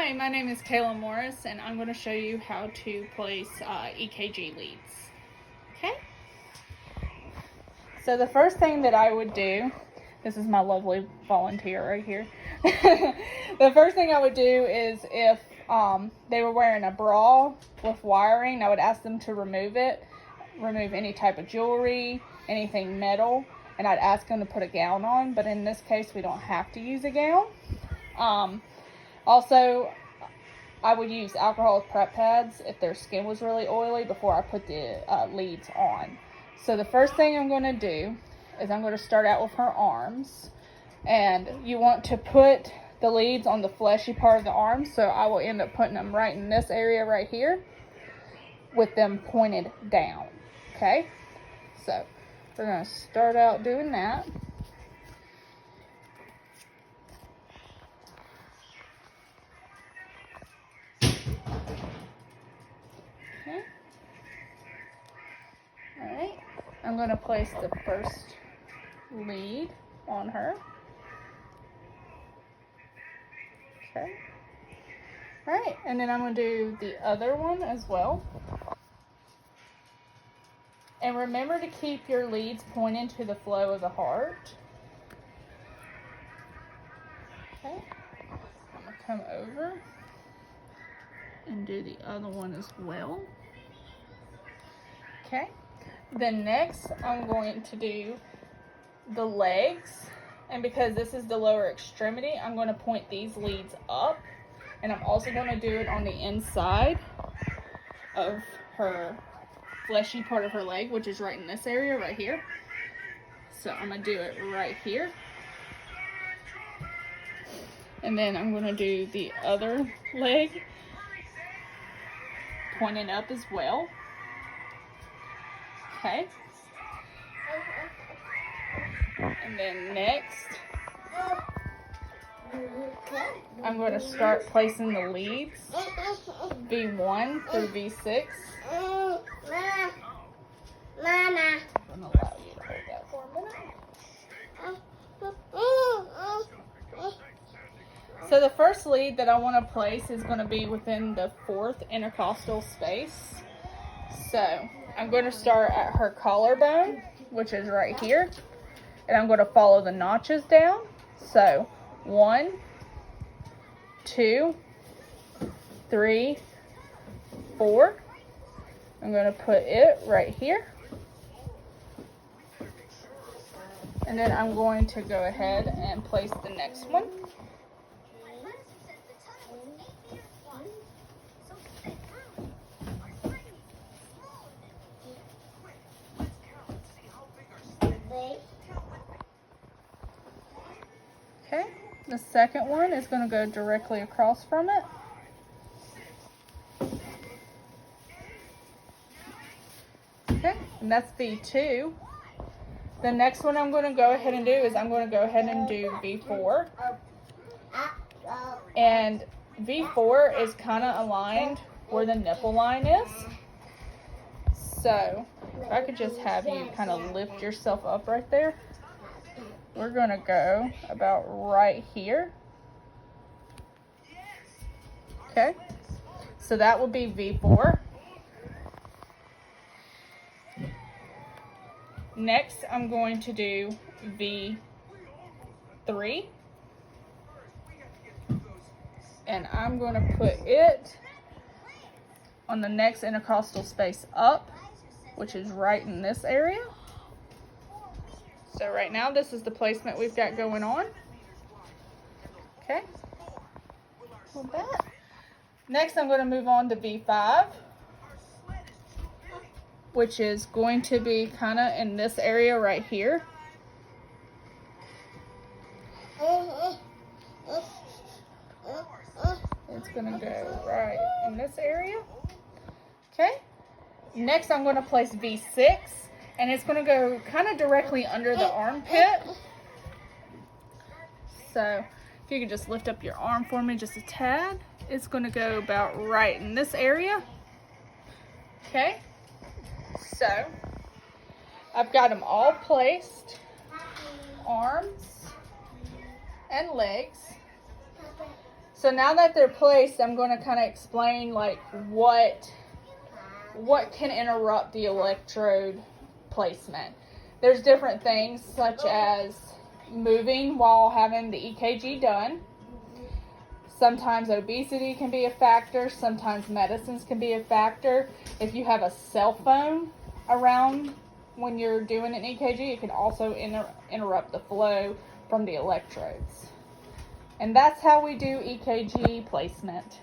Hi, my name is Kayla Morris, and I'm going to show you how to place EKG leads. Okay? So the first thing that I would do, this is my lovely volunteer right here. The first thing I would do is if they were wearing a bra with wiring, I would ask them to remove it, remove any type of jewelry, anything metal, and I'd ask them to put a gown on, but in this case we don't have to use a gown. Also, I would use alcohol with prep pads if their skin was really oily before I put the leads on. So the first thing I'm going to do is I'm going to start out with her arms. And you want to put the leads on the fleshy part of the arm. So I will end up putting them right in this area right here with them pointed down. Okay? So we're going to start out doing that. Alright, I'm going to place the first lead on her. Okay. Alright, and then I'm going to do the other one as well. And remember to keep your leads pointing to the flow of the heart. Okay, I'm going to come over and do the other one as well. Okay. Then next, I'm going to do the legs, and because this is the lower extremity, I'm going to point these leads up, and I'm also going to do it on the inside of her fleshy part of her leg, which is right in this area right here. So I'm going to do it right here, and then I'm going to do the other leg pointing up as well. Okay. And then next, I'm going to start placing the leads, V1 through V6. Mama. I'm going to allow you to hold that for a minute. So the first lead that I want to place is going to be within the 4th intercostal space. So I'm going to start at her collarbone, which is right here, and I'm going to follow the notches down. So 1, 2, 3, 4. I'm going to put it right here, and then I'm going to go ahead and place the next one. Okay, the second one is going to go directly across from it. Okay, and that's V2. The next one I'm going to go ahead and do is I'm going to go ahead and do V4. And V4 is kind of aligned where the nipple line is. So if I could just have you kind of lift yourself up right there. We're going to go about right here. Okay, so that will be V4. Next, I'm going to do V3. And I'm going to put it on the next intercostal space up, which is right in this area. So right now, this is the placement we've got going on. Okay. Hold that. Next, I'm going to move on to V5, which is going to be kind of in this area right here. It's going to go right in this area. Okay. Next, I'm going to place V6. And it's going to go kind of directly under the armpit. So if you could just lift up your arm for me just a tad. It's going to go about right in this area. Okay. So I've got them all placed. Arms and legs. So now that they're placed, I'm going to kind of explain like what can interrupt the electrode placement. There's different things such as moving while having the EKG done. Sometimes obesity can be a factor. Sometimes medicines can be a factor. If you have a cell phone around when you're doing an EKG, it can also interrupt the flow from the electrodes. And that's how we do EKG placement.